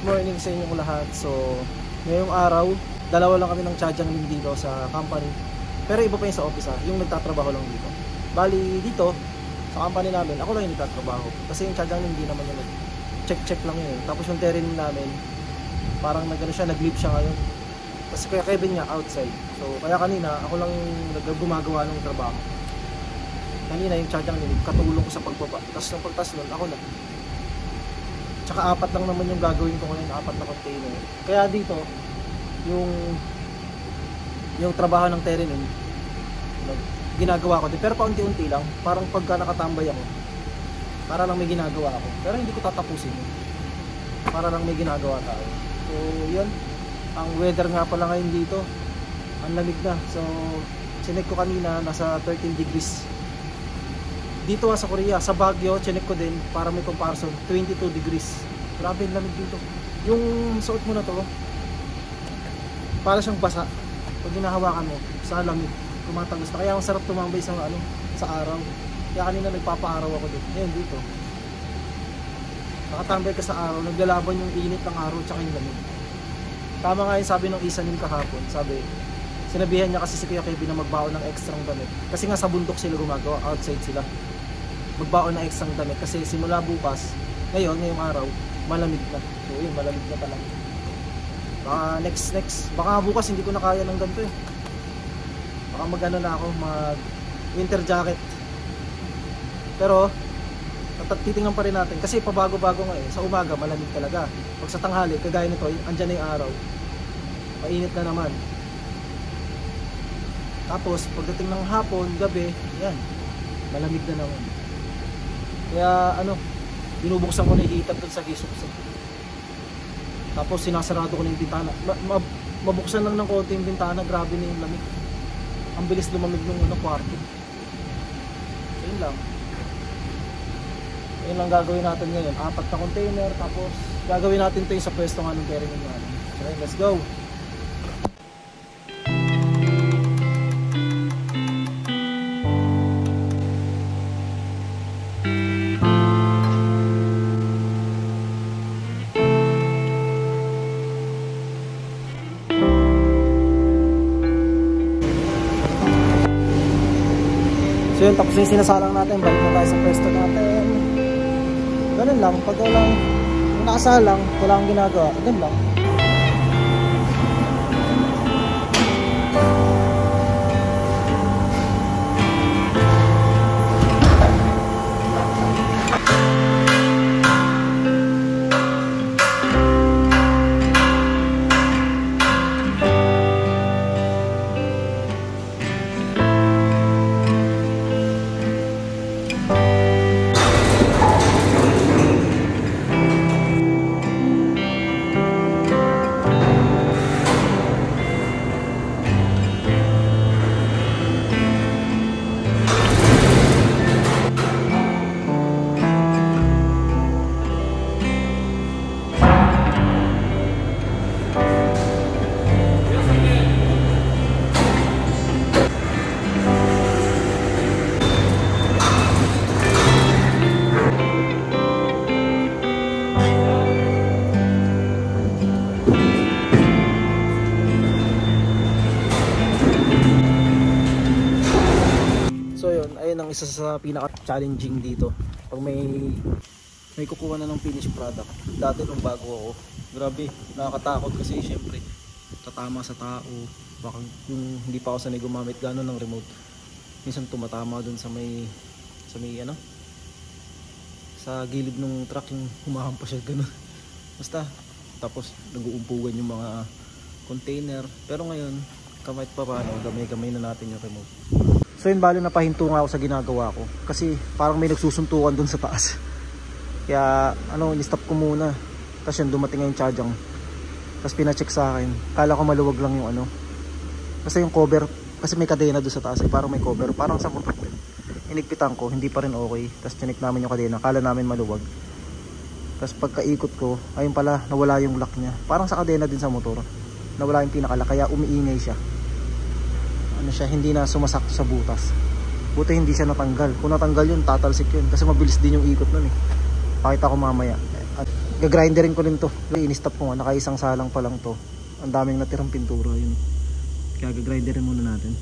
Good morning sa inyong lahat. So, ngayong araw, dalawa lang kami ng Chajang Ling dito sa company. Pero iba pa yung sa office yung nagtatrabaho lang dito. Bali dito, sa company namin, ako lang yung nagtatrabaho. Kasi yung Chajang Ling naman yung check lang yun. Tapos yung terrain namin, parang nag-leave siya ngayon. Kasi kaya Kevin niya outside. So, kaya kanina, ako lang yung gumagawa ng trabaho. Kanina yung Chajang Ling, katulong ko sa pagbaba. Tapos nung pagtas nun, ako na. Tsaka 4 lang naman yung gagawin ko ngayon, 4 na container. Kaya dito, yung trabaho ng terrain ginagawa ko din. Pero paunti-unti lang, parang pagka nakatambay ako, para lang may ginagawa ako. Pero hindi ko tatapusin yun. Para lang may ginagawa tayo. So, yun. Ang weather nga pala ngayon dito, ang lamig na. So, chinek ko kanina, nasa 13 degrees. Dito sa Korea, sa Baguio, chinek ko din para may comparison, 22 degrees. Grabe ang lamig dito. Yung suot mo na to, para siyang basa. Pag ginahawakan mo, sa lamig, tumatagos na. Kaya ang sarap tumambay sa araw. Kaya kanina nagpapaaraw ako dito. Ngayon dito, nakatambay ka sa araw, naglalaban yung init ng araw tsaka yung lamig. Tama nga yung sabi ng isa nin kahapon, sabi, sinabihan niya kasi si Kuya Kevin na magbaon ng extrang damit. Kasi nga sa bundok sila gumagawa, outside sila. Magbaon ng extrang damit kasi simula bukas, ngayong araw, malamig na. So yun, malamig na talaga. Baka next, baka bukas hindi ko na kaya ng ganito eh. Baka mag-ano na ako, mag-winter jacket. Pero, titingnan pa rin natin kasi pabago-bago nga eh. Sa umaga, malamig talaga. Pag sa tanghali, kagaya nito, andyan na yung araw. Mainit na naman. Tapos pagdating ng hapon, gabi, yan, malamig na naman. Kaya binubuksan ko na yung heater dun sa gisokso. Tapos sinasarado ko na yung bintana. Mabuksan lang ng konti yung bintana, grabe na yung lamig. Ang bilis lumamig ng kwarto. Ayun lang. Ayun lang gagawin natin ngayon. 4 na container, tapos gagawin natin ito yung sa pwesto nga ng carrying natin. Okay, let's go! So yun, tapos yung sinasalang natin, balik na tayo sa pwesto natin. Ganun lang, pag walang nakasalang, wala kang ginagawa, ganun lang. Ayun ang isa sa pinaka-challenging dito. Pag may kukuha na ng finished product. Dati nung bago ako, grabe, nakakatakot kasi syempre tatama sa tao. Baka kung hindi pa ako sanay gumamit gano'n ng remote, minsan tumatama dun sa may sa gilid ng truck, yung humahampas siya gano'n. Basta, tapos nag-uumpugan yung mga container. Pero ngayon, kamay pa paano, gamay-gamay na natin yung remote. So yun, bali napahinto nga ako sa ginagawa ko kasi parang may nagsusuntukan dun sa taas. Kaya ni-stop ko muna. Tapos yun, dumating nga yung Chajang. Tapos pina-check sa akin. Kala ko maluwag lang yung kasi yung cover, kasi may kadena doon sa taas, parang may cover, parang sa motor. Inigpitan ko, hindi pa rin okay. Tapos chinek namin yung kadena, kala namin maluwag. Tapos pagkaikot ko, ayun pala, nawala yung lock niya. Parang sa kadena din sa motor, nawala yung pinakala, kaya umiingay siya. Hindi na sumasakto sa butas. Buti hindi siya natanggal. Kung natanggal yun, tatalsik yun. Kasi mabilis din yung ikot nun eh. Pakita ko mamaya. At Gagrinderin ko rin to. I-stop ko nga, nakaisang salang pa lang to. Ang daming natirang pintura yun. Kaya gagrinderin muna natin.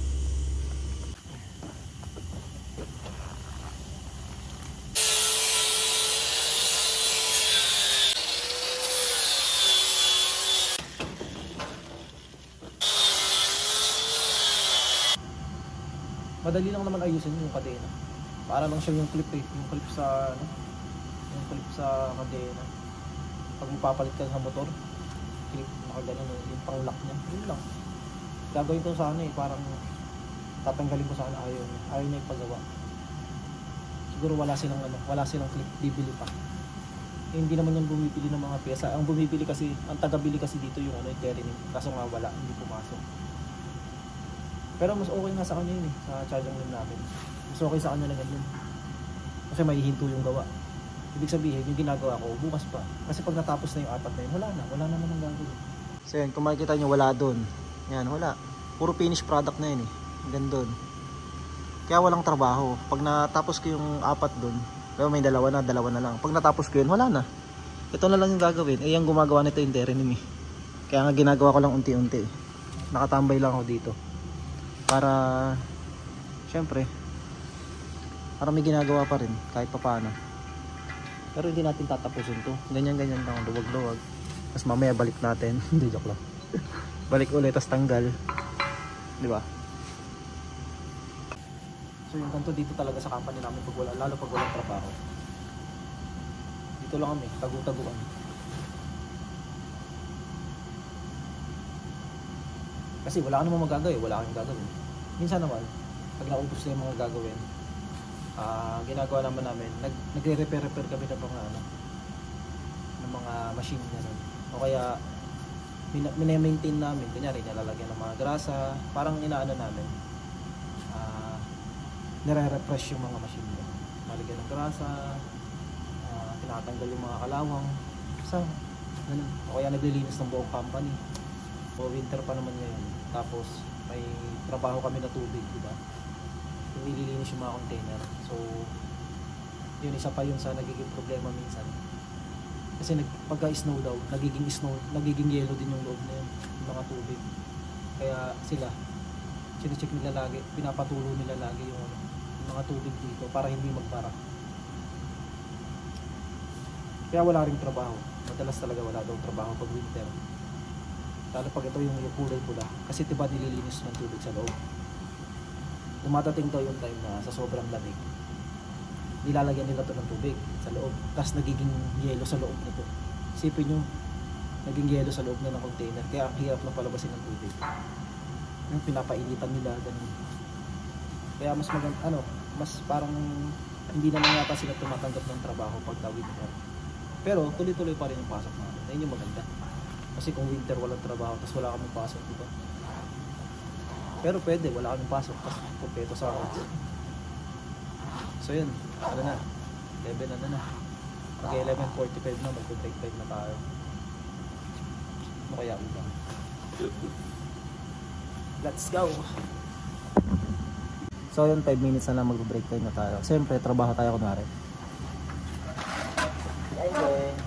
Madali lang naman ayusin yung kadena. Para lang siya yung clip eh. Yung clip sa ano, yung clip sa kadena. Pag mapapalit ka sa motor, clip nakagano yung pang-lock niya. Yun lang. Gagawin ko sana eh, parang tatanggalin ko sana, ayaw niya ipagawa. Siguro wala silang clip, bibili pa. Eh, hindi naman yung bumibili ng mga pyesa. Ang bumibili kasi, ang tagabili kasi dito yung ano, yung Terenin. Kaso nga wala, hindi pumasok. Pero mas okay nga sa kanya yun eh, sa charging rim namin. Mas okay sa kanya na ganyan. Kasi may hinto yung gawa. Ibig sabihin, yung ginagawa ko, bukas pa. Kasi pag natapos na yung apat na yun, wala na naman gagawin. So yun, kung makikita nyo, wala doon. Yan, wala. Puro finished product na yun eh. Hanggang doon. Kaya walang trabaho. Pag natapos ko yung apat doon, pero may dalawa na lang. Pag natapos ko yun, wala na. Ito na lang yung gagawin. Eh, yung gumagawa nito yung Terenin eh. Kaya nga ginagawa ko lang unti-unti. Nakatambay lang ako dito. Para syempre para may ginagawa pa rin kahit pa paano. Pero hindi natin tatapusin to, ganyan lang, luwag-luwag. Tapos mamaya balik natin. Hindi, joke lang. Balik ulit, tas tanggal, di ba? So yung ganito dito talaga sa company namin pag wala, lalo pag walang trabaho. Dito lang kami, tagu-taguan. Kasi wala ka namang magagawin, wala kang gagawin. Minsan naman, pag naubos na yung mga gagawin, ginagawa naman namin, nagre-repair kami ng mga ng mga machine na nun. O kaya, minemaintain namin, kunyari, nilalagyan ng mga grasa, parang inaano namin, nire-refresh yung mga machine na. Nalagyan ng grasa, tinatanggal yung mga kalawang, so, ganun. O kaya naglilinis ng buong company. O winter pa naman ngayon. Tapos may trabaho kami na tubig, di ba? Yung nililinis yung mga container. So yun, isa pa yun sa nagiging problema minsan. Kasi pagka-snow daw, nagiging yellow din yung loob na yun, yung mga tubig. Kaya sila, sine-check nila lagi, pinapatulo nila lagi yung mga tubig dito para hindi magbara. Kaya wala ring trabaho. Madalas talaga wala daw trabaho pag winter. Lalo pag ito yung kulay pula. Kasi diba nililinis ng tubig sa loob. Dumadating daw yung time na sa sobrang lamig, nilalagyan nila to ng tubig sa loob. Tapos nagiging yelo sa loob nito. Isipin nyo, naging yelo sa loob na ng container. Kaya ang hirap na palabasin ng tubig. Yung pinapainitan nila, ganun. Kaya mas maganda, mas parang hindi naman yata sila tumatanggap ng trabaho pag winter. Pero tuloy-tuloy pa rin yung pasok natin. Ayun yung maganda. Kasi kung winter walang trabaho, tapos wala kaming pasok, diba? Pero pwede, wala kaming pasok, tapos kompleto sa akin. So yun, ano na, 11 na. Pag 11:45 na, mag-break time na tayo. Ano kaya ba? Let's go! So yun, 5 minutes na lang mag-break time na tayo. Siyempre, trabaho tayo kunwari. Okay.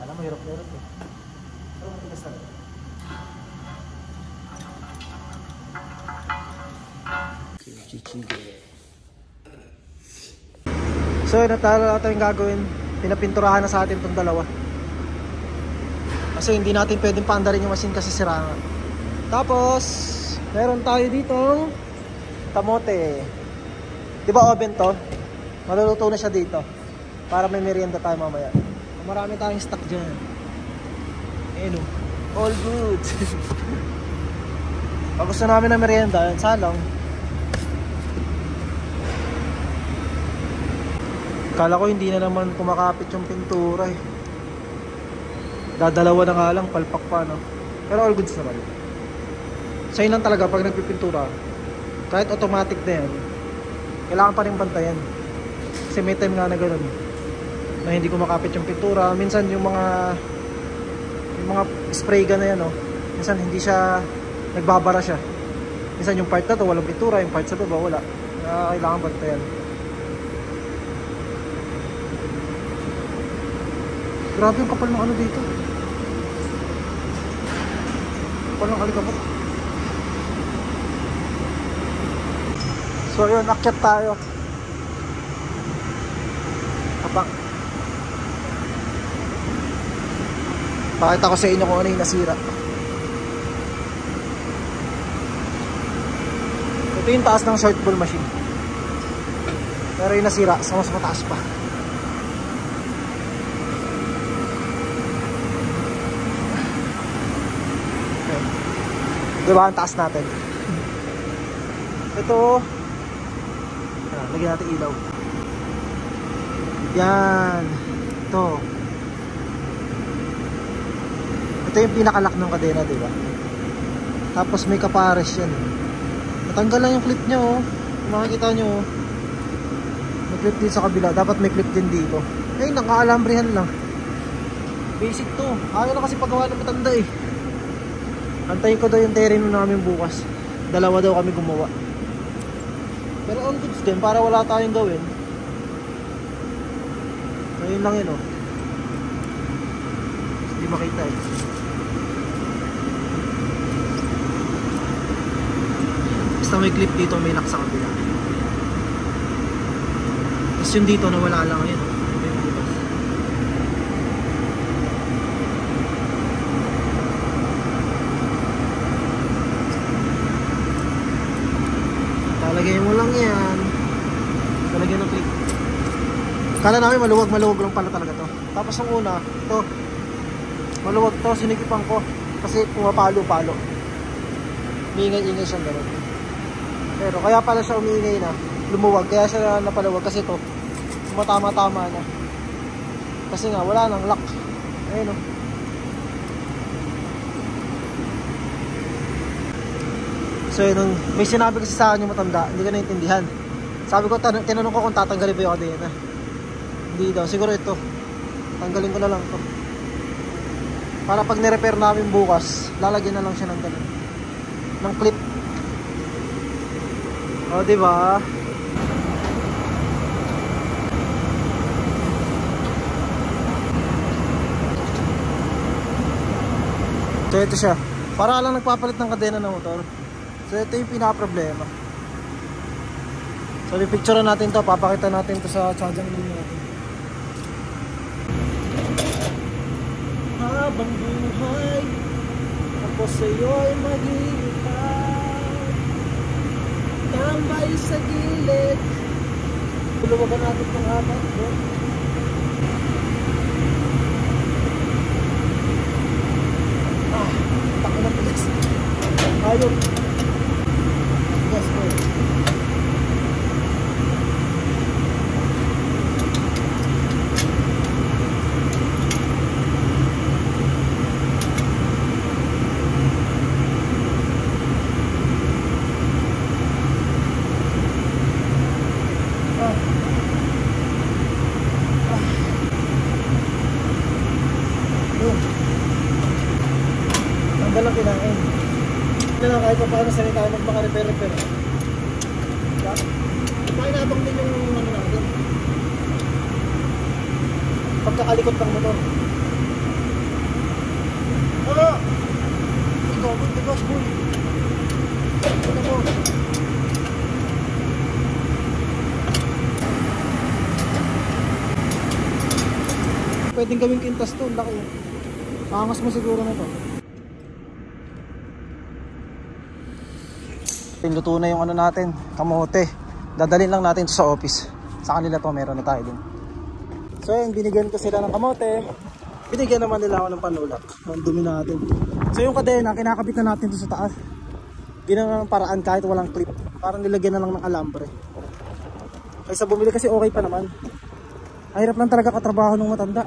Alam mo, hirap eh. Pero matigas talaga. So natala natin yung gagawin. Pinapinturahan na sa atin itong dalawa. Kasi hindi natin pwedeng paandarin yung machine kasi sira nga. Tapos meron tayo dito kamote. Diba oven to? Maluluto na siya dito para may merienda tayo mamaya. Marami tayong stock dyan. Ayun o, all good. Pag gusto namin ng merienda, salong. Kala ko hindi na naman kumakapit yung pintura eh. Dadalawa na nga lang, palpak pa no. Pero all goods naman. So yun lang talaga pag nagpipintura, kahit automatic na yan, kailangan pa rin bantayan. Kasi may time nga na ganun na hindi kumakapit yung pintura. Minsan yung mga spray gun na yan, minsan hindi siya nagbabara siya. Minsan yung part na to walang pintura, yung part sa baba wala. Kailangan bantayan. Grabe yung kapal ng ano dito. Kapal ng alikabok. So yun, akyat tayo. Kapag pakita ko sa inyo kung ano yung nasira. Ito yung taas ng short ball machine. Pero yung nasira sa mas mataas pa. Okay. Diba ang taas natin? Ito. Lagyan natin ilaw. Yan. Ito. Ito yung pinakalak ng kadena, diba? Tapos may kapares yan. Natanggal lang yung clip niya, oh. Kung makikita nyo, oh. May clip din sa kabila. Dapat may clip din dito. Eh, naka-alambrihan lang. Basic to. Ayaw na kasi paggawa ng matanda eh. Antayin ko daw yung terreno namin bukas. Dalawa daw kami gumawa. Pero on goods din, para wala tayong gawin. Ngayon lang yun, oh. Hindi makita eh. Basta may clip dito, may lock sa kabila. Tapos yung dito, nawala lang yun, oh. May butas. Talagay mo lang yan. Talagay ng clip. Kala namin maluwag lang pala talaga to. Tapos ang una, to maluwag to, sinikipan ko kasi pumapalo-palo. Umiingay-ingay siyang gano'n. Pero kaya pala siya umiingay na, lumuwag, kaya siya napaluwag kasi to tumatama-tama na. Kasi nga wala nang lock. Ayun, oh. So yun, may sinabi kasi sa akin yung matanda, hindi ko naintindihan. Sabi ko, tinanong ko kung tatanggalin ba yung kadena. Hindi daw, siguro ito. Tanggalin ko na lang ito. Para pag nirepair namin bukas, lalagyan na lang siya ng ganun. Ng clip. O, diba? So ito siya. Para lang nagpapalit ng kadena ng motor. So ito yung pinaka-problema. So i-picture natin to, papakita natin to sa charging linya natin. Habang buhay ako sa'yo'y maghihintay, tambay sa gilid. Tuluwagan natin itong habang doon. Tako na pilis. Ayun. Yes, bro. Tanggal lang kinain. Ano lang, kahit pa paano sanay tayo magmaka-repair-repair. Pakinabang din yung ano natin. Pagkakalikot ng motor. Ano? Ikaw, the gosh, boy. Ano mo? Pwedeng gawing kintas to, laki. Angas mo siguro na to. Pinuto na yung ano natin, kamote. Dadalhin lang natin to sa office. Sa kanila to, meron na tayo din. So yun, binigyan ko sila ng kamote. Binigyan naman nila ako ng panulak. Ang dumi natin. So yung kadena, kinakabit na natin to sa taas. Ginawa ng paraan kahit walang clip. Parang nilagyan na lang ng alambre. Kaysa bumili kasi okay pa naman. Mahirap lang talaga katrabaho ng matanda.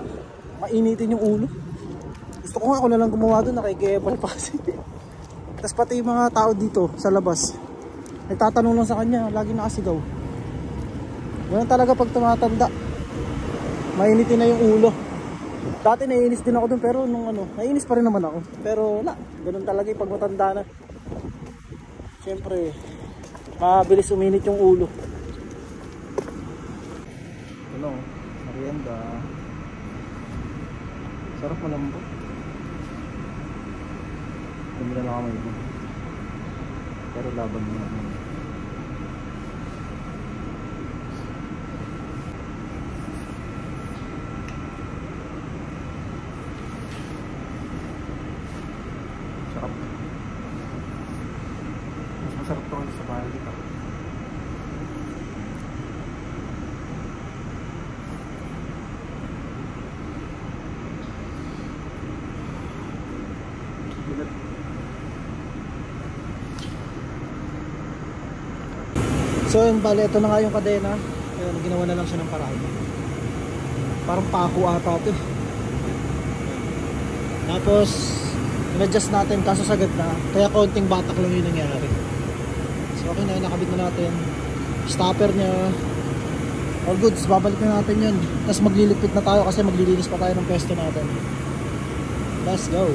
Mainitin yung ulo. Gusto ko nga ako na lang gumawa doon, nakikipal pa kasi. Tapos pati yung mga tao dito sa labas, nagtatanong lang sa kanya, lagi nakasigaw. Ganun talaga pag tumatanda, mainitin na yung ulo. Dati naiinis din ako dun, pero nung ano, naiinis pa rin naman ako. Pero wala, ganun talaga yung pag matanda na. Siyempre, mabilis uminit yung ulo. Ano, merienda. Sarap malambot. Dami na lang kamay ko. Pero laban mo naman. Sarap. Mas masarap to sa bahay dito. So yun, bali, ito na nga yung kadena. Ayun, ginawa na lang siya ng paraan. Parang pako ata ito. Tapos in-adjust natin kaso sagad na. Kaya konting batak lang yung nangyari. So okay na, nakabit na natin. Stopper niya. All goods, babalik na natin yun. Tapos maglilipit na tayo kasi maglilinis pa tayo ng pwesto natin. Let's go.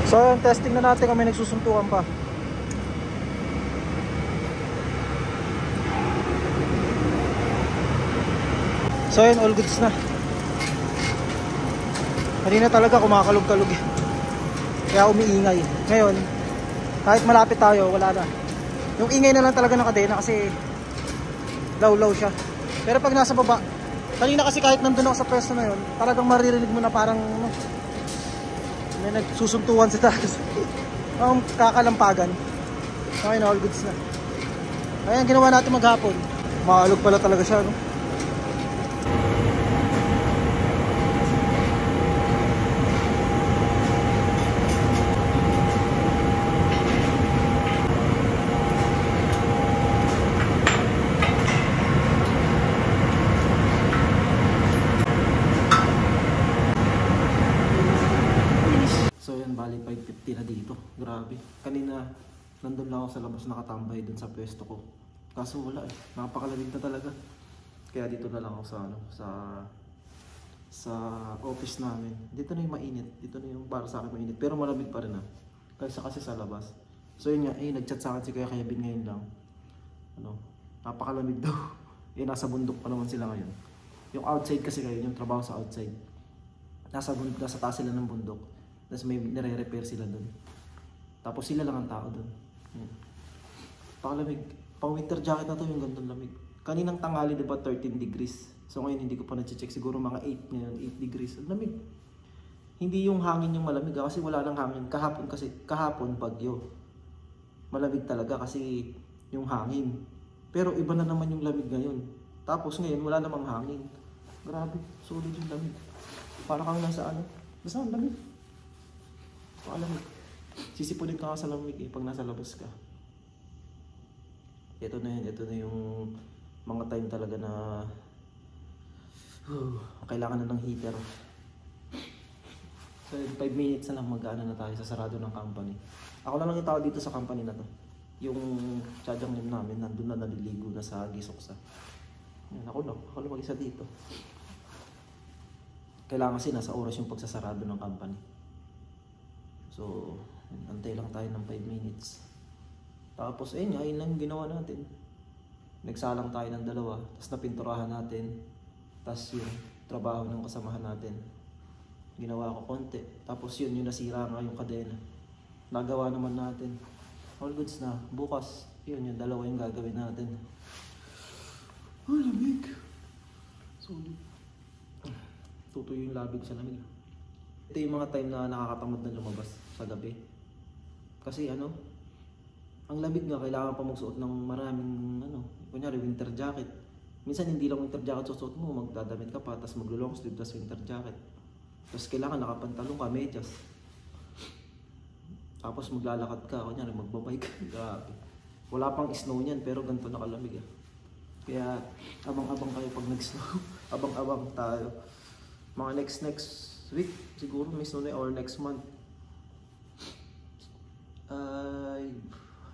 So yung testing na natin kami nagsusuntukan pa. So yun, all goods na. Kanina talaga kumakalog-kalog eh. Kaya umiingay. Ngayon, kahit malapit tayo, wala na. Yung ingay na lang talaga ng kadena kasi low siya. Pero pag nasa baba, kanina kasi kahit nandun ako sa pwesto na yun, talagang maririnig mo na parang may nagsusuntuan sa taas. Ang kakalampagan. Okay na, all goods na. Ayan, ginawa natin maghapon. Maalog pala talaga siya, no? Bali 550 na dito. Grabe. Kanina nandun lang ako sa labas nakatambay dun sa pwesto ko. Kaso wala eh. Napakalamig na talaga. Kaya dito na lang ako sa office namin. Dito na yung mainit. Dito na yung para sa akin mainit. Pero malamig pa rin ah. Kaysa kasi sa labas. So yun nga, nag-chat sa akin si Kuya Kevin ngayon lang. Napakalamig daw. Nasa bundok pa naman sila ngayon. Yung outside kasi ngayon, yung trabaho sa outside. Nasa taas sila ng bundok. Tapos may nire-repair sila doon. Tapos sila lang ang tao doon. Pakalamig. Pang winter jacket na to yung gantong lamig. Kaninang tanghali diba 13 degrees. So ngayon hindi ko pa na-check. Siguro mga 8 ngayon, 8 degrees. Ang lamig. Hindi yung hangin yung malamig kasi wala nang hangin. Kahapon bagyo. Malamig talaga kasi yung hangin. Pero iba na naman yung lamig ngayon. Tapos ngayon wala namang hangin. Grabe, solid yung lamig. Para kang nasa basta ang lamig. Alamig. Sisipunin ka sa lamig pag nasa labas ka. Ito na yun. Ito na yung mga time talaga na kailangan na ng heater. So 5 minutes na lang mag-ano na tayo sa sarado ng company. Ako na lang yung tao dito sa company na to. Yung tsadyang name namin nandun na naliligo na sa Gisoksa. Yan, ako lang mag-isa dito. Kailangan kasi nasa oras yung pagsasarado ng company. So, antay lang tayo ng 5 minutes. Tapos, ayun lang ginawa natin. Nagsalang tayo ng 2, tapos napinturahan natin. Tapos yung trabaho ng kasamahan natin. Ginawa ko konti. Tapos yun, yung nasira nga yung kadena. Nagawa naman natin. All goods na. Bukas, yung 2 yung gagawin natin. Lamig. Solid. Tutuyo yung labig sa lamig. Ito yung mga time na nakakatamad na lumabas sa gabi. Kasi ang lamig nga, kailangan pa magsuot ng maraming kunyari winter jacket. Minsan hindi lang winter jacket susuot mo, magdadamit ka pa, tapos maglo-long sleeve, tapos winter jacket. Tapos kailangan nakapantalong ka, medyas. Tapos maglalakad ka, kunyari magbabike. Grabe. Wala pang snow niyan, pero ganito nakalamig ah. Kaya abang-abang kayo pag nag-snow. Abang-abang tayo. Mga next week, siguro may snow na or next month.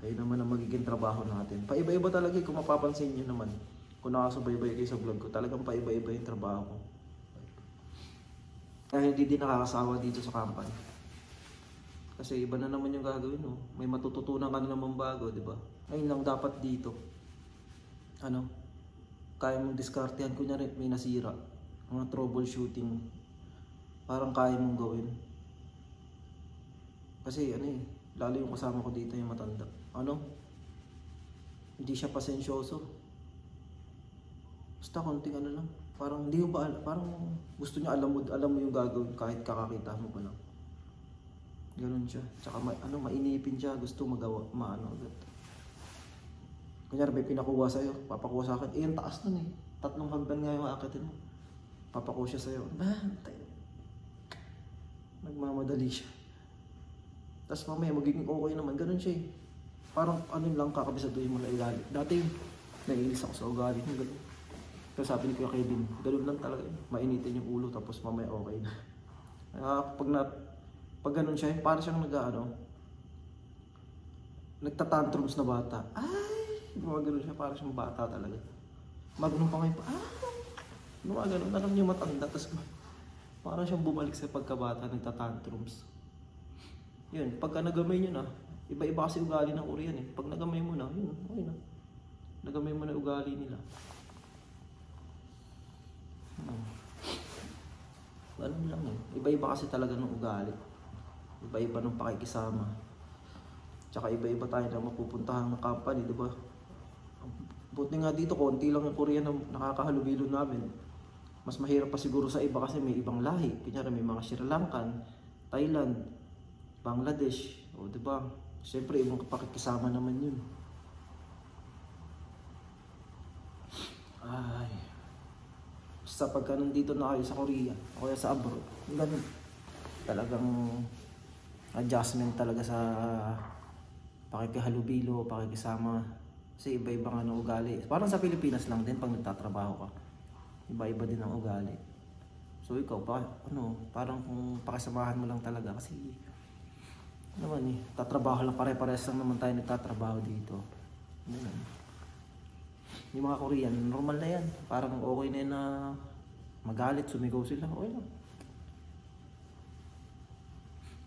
Ayun naman ang magiging trabaho natin. Paiba-iba talaga kung mapapansin nyo naman. Kung nakasubaybay kayo sa vlog ko, talagang paiba-iba yung trabaho ko. Dahil hindi din nakakasawa dito sa company. Kasi iba na naman yung gagawin, no? May matututunan ka na naman bago, di ba? Ayun lang dapat dito. ano, kaya mong diskartehan. Kunyari may nasira, mga troubleshooting, parang kaya mong gawin. Kasi ano eh, lalo yung kasama ko dito yung matanda, ano, hindi siya pasensyoso. Basta konting ano lang, parang hindi mo ba, parang gusto niya alam mo yung gagawin kahit kakakita mo pa lang. Ganun siya. Tsaka mainipin siya, gusto magawa, agad. Kunyari may pinakuha sa'yo, papakuha sa akin, eh yung taas nun eh. 3 hagdan nga yung aakitin mo. Papakuha siya sa'yo. Nagmamadali siya. Tapos mamaya magiging okay naman, ganun siya eh. Parang ano lang, kakabisaduhin mo na ilalim. Dati naiinis ako sa ugali mo, ganun. Pero sabi ni Kuya Kevin, ganun lang talaga. Mainitin yung ulo, tapos mamaya okay na. Pag ganun siya, parang siyang nagtatantrums na bata. Ay! Gumagano siya, parang siyang bata talaga. Magnong pa ngayon pa, gumagano, alam niyo matanda, tapos parang siyang bumalik sa pagkabata, nagtatantrums. Yun, pagka nagamay nyo na, iba-iba kasi ugali ng Korean eh. Pag nagamay mo na, yun, okay na. Nagamay mo na ugali nila. Ganun lang eh. Iba-iba kasi talaga ng ugali. Iba-iba ng pakikisama. Tsaka iba-iba tayo na mapupuntahan ng company, di ba? Buti nga dito, konti lang yung Korean na nakakahalubilo namin. Mas mahirap pa siguro sa iba kasi may ibang lahi. Kunyari may mga Sri Lankan, Thailand, Bangladesh, o di ba? Siyempre ibang pakikisama naman yun. Ay. Basta pagka nandito na kayo sa Korea, o kaya sa abroad, ganun. Talagang adjustment talaga sa pakikihalubilo, pakikisama. Kasi iba-iba nga ng ugali. Parang sa Pilipinas lang din pag nagtatrabaho ka. Iba-iba din ang ugali. So ikaw, parang kung pakisamahan mo lang talaga kasi naman eh, tatrabaho lang, pare-pares lang naman tayo nagtatrabaho dito. Ganun. Yung mga Korean, normal na yan. Parang okay na yan na magalit, sumigaw sila, okay lang.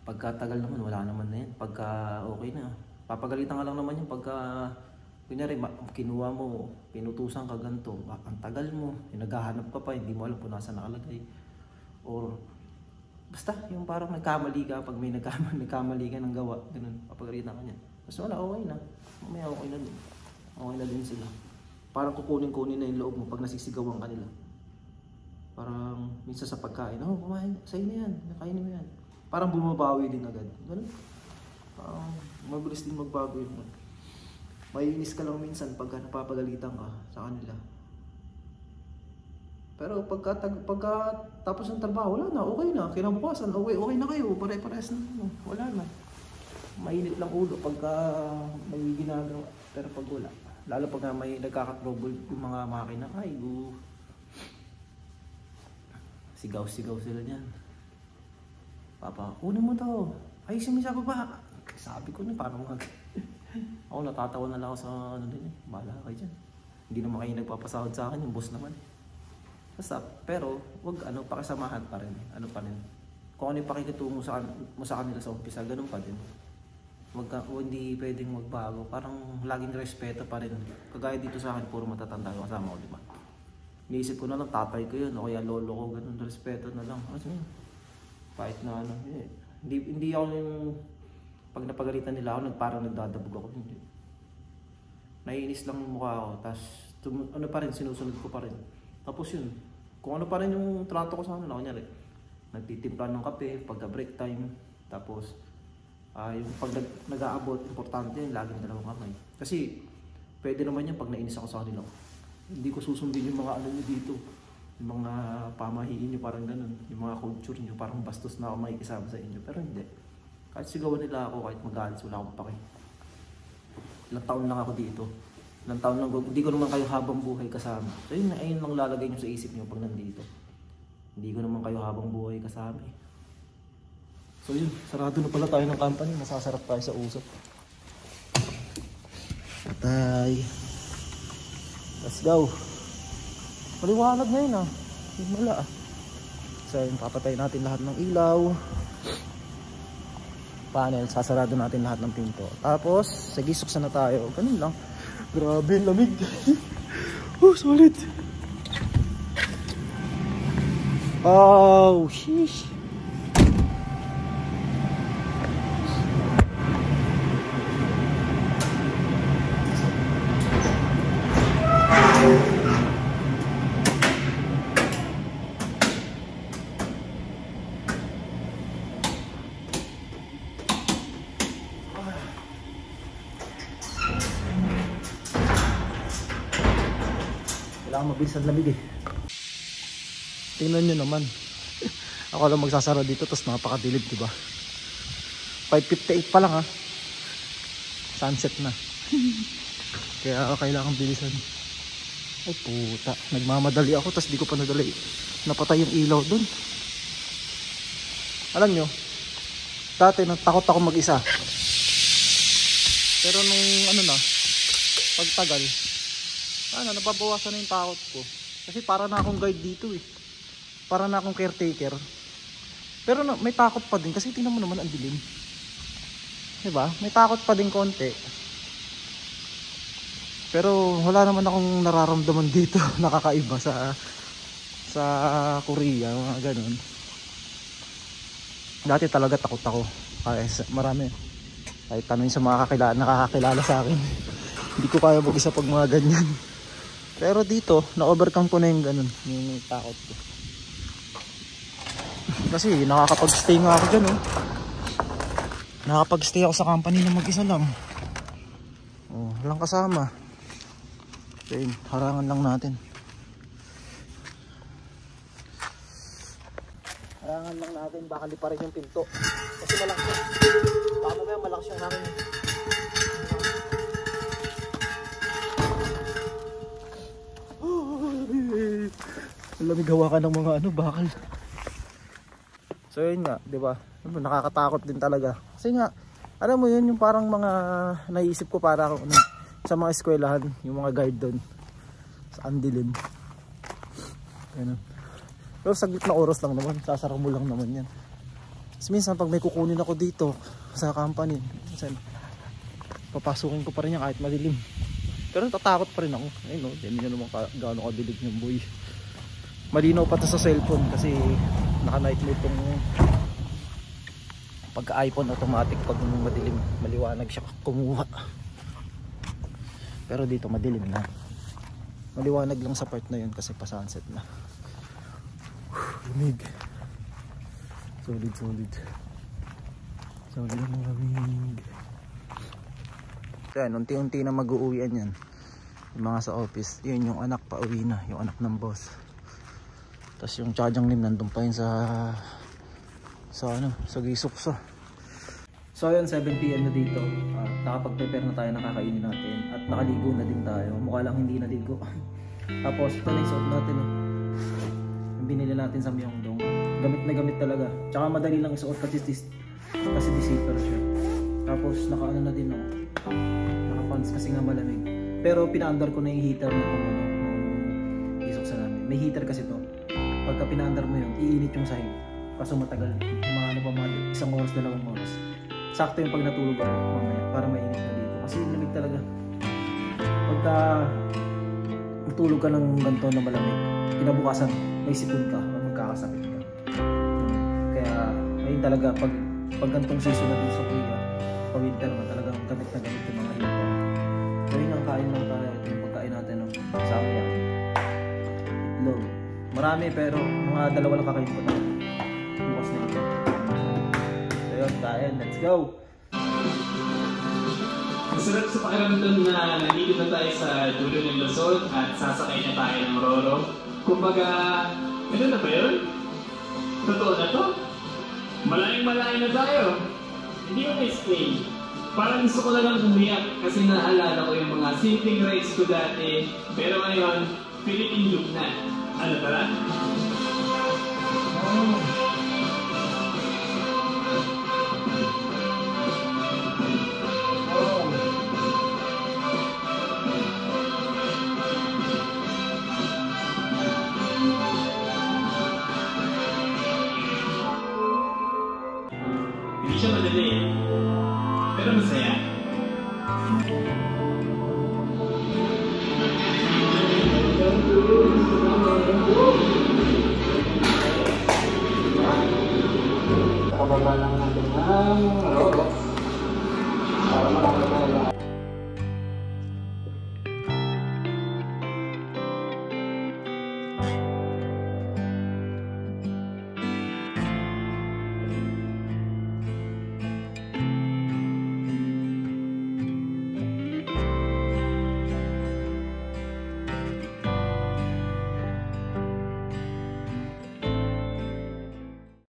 Pagkatagal naman, wala naman na yan. Pagka okay na, papagalitan ka lang naman yung pagka, kunyari, kinuha mo, pinutusan ka ganito, ang tagal mo, naghahanap ka pa, hindi mo alam kung nasa nakalagay. Or, basta, yung parang nagkamali ka, pag may nagkamali ka ng gawa, ganun, papagalitan ka niya. Basta wala, okay na. Mamaya okay na din. Okay na din sila. Parang kukunin na yung loob mo pag nasisigawan ka nila. Parang minsan sa pagkain, kumain, sa'yo na yan, nakainin mo yan. Parang bumabawi din agad. Ganun. Parang mabilis din magbago yun. Maiinis ka lang minsan pagka napapagalitan ka sa kanila. Pero pagka tapos ng trabaho, wala na, okay na. Kinabukasan, okay na kayo, pare-pares na. Wala na. Mainit lang ulo pagka may ginagawa. Pero pag wala, lalo pag may nagkakatrouble yung mga makina, sigaw-sigaw sila dyan. Papa, kunin mo to. Ayusin mo sa baba. Sabi ko na parang ako natatawa na lang ako sa din eh. Bahala kayo dyan. Hindi naman kayo nagpapasahod sa akin, yung boss naman. Basta, pero wag pakisamahan pa rin. Kung ano yung pakikitungo mo sa kanila sa umpisa, ganun pa din. Hindi pwedeng magbago. Parang laging respeto pa rin. Kagaya dito sa akin, puro matatanda yung kasama ko, di ba? Iniisip ko na lang, tatay ko yun, o kaya lolo ko, ganun, respeto na lang. Kasi kahit na hindi ako yung pag napagalitan nila ako, parang nagdadabog ako. Hindi. Naiinis lang yung mukha ako, tapos pa rin, sinusunod ko pa rin. Tapos yun, kung ano pa rin yung trato ko sa kanila, kunyari, nagtitimpla ng kape, pagka break time, tapos yung pag nag-aabot, importante yun, laging dalawang kamay. Kasi pwede naman yan pag nainis ako sa kanila. Hindi ko susundin yung mga nyo dito. Yung mga pamahiin nyo parang ganun. Yung mga culture nyo parang bastos na ako makikisama sa inyo. Pero hindi. Kahit sigawan nila ako, kahit magalit, wala akong pake. Ilang taon lang ako dito. Ilang taon lang, hindi ko naman kayo habang buhay kasama. So yun lang lalagay nyo sa isip nyo pag nandito. Hindi ko naman kayo habang buhay kasama eh. So yun, sarado na pala tayo ng company. Masasarap tayo sa usap. Patay. Let's go. Maliwanag ngayon Wala So yun, papatay natin lahat ng ilaw. Panel, sasarado natin lahat ng pinto. Tapos, sige, suksan na tayo. Ganun lang. Grabe, lamig. Solid. Oh, sheesh. Kailangan mabilis ang lamig eh. Tingnan nyo naman. Ako lang magsasara dito, tapos napakadilim, diba? 5:58 pa lang ha. Sunset na. Kaya kailangan bilisan. Ay puta, nagmamadali ako, tapos di ko pa nadali. Napatay yung ilaw dun. Alam nyo, dati natakot ako mag-isa. Pero nung ano na, pagtagal, nababawasan na yung takot ko. Kasi para na akong guide dito eh. Para na akong caretaker. Pero may takot pa din kasi tingnan mo naman ang dilim. Diba? May takot pa din konti. Pero wala naman akong nararamdaman dito nakakaiba sa Korea, mga ganun. Dati talaga takot ako. Marami. Kahit tanongin sa mga nakakakilala sa akin. Hindi ko kaya mag-isa pag mga ganyan. Pero dito, na-overcome ko na yung ganun, yung takot ko. Kasi nakakapag-stay nga ako dyan, oh. Nakakapag-stay ako sa company na mag-isa lang. Oh, walang kasama. Okay, harangan lang natin. Harangan lang natin, baka di pa rin yung pinto. Kasi malakas. Baka mamaya malakas yung hangin. Lamig hawakan ng mga bakal. So yun nga, di ba? Nakakatakot din talaga. Kasi nga, alam mo yun, yung parang mga naisip ko para sa mga eskwelahan, yung mga guide doon sa Andilim. Ganun. Pero saglit na oras lang naman, sasara mo lang naman yan. Kasi minsan pag may kukunin ako dito sa company, minsan papasukin ko pa rin yan kahit madilim. Pero natatakot pa rin ako. Ayun no, hindi nyo naman gaano kadilig yung boy. Malinaw pa to sa cellphone kasi naka night mode tong pagka iPhone automatic. Pag madilim, maliwanag siya kumuha. Pero dito madilim na. Maliwanag lang sa part na yun kasi pa sunset na. Lamig. Solid. Solid ang lamig. Yan, unti-unti na mag-uuwian yan. Yung mga sa office, yun yung anak pa uwi na, yung anak ng boss. Tapos yung Chajanglim nandun pa yun sa Gisukso. So ayun, 7 PM na dito. Nakapag-prepare na tayo, nakakainin natin. At nakaligo na din tayo. Mukha lang hindi naligo. Tapos ito na yung suot natin. Yung binili natin sa Myeongdong. Gamit na gamit talaga. Tsaka madali lang isuot kasi di-zipper siya. Tapos naka-ano na din ako. Naka-pants kasi nga malamig. Pero pina-under ko na yung heater na itong Gisukso namin. May heater kasi to. Pagka pina-under mo yun, iinit yung sahig. Kaso matagal. Mga isang oras, 2 oras. Sakto yung pag natulog ako mamaya para mainit na dito. Kasi lamig talaga. Pagka matulog ka ng ganito na malamig, kinabukasan may sipon ka o magkakasakit ka. Kaya ngayon talaga pag gantong season na dito sa Korea, pa-winter na talagang gamit na gamit yung mga heater. Gawin ang kain lang tayo. Ito yung pagkain natin ng samyang. Itlog. Marami pero mga 2 lang kakain ko tayo. Bukas na ito. So yun, kain. Let's go! Masarap sa pakiramdam na nandito na tayo sa dulo ng Luzon at sasakay na tayo ng Roro. Kumbaga, ano na ba yun? Totoo na to? Malayang-malayo na tayo. Hindi ko na-explain. Parang gusto ko na lang umiyak kasi naalala ko yung mga simpleng rides ko dati. Pero ngayon, Philippine look na. Ano tara? Hindi siya madali, pero masaya. kakababa lang natin ng Roro.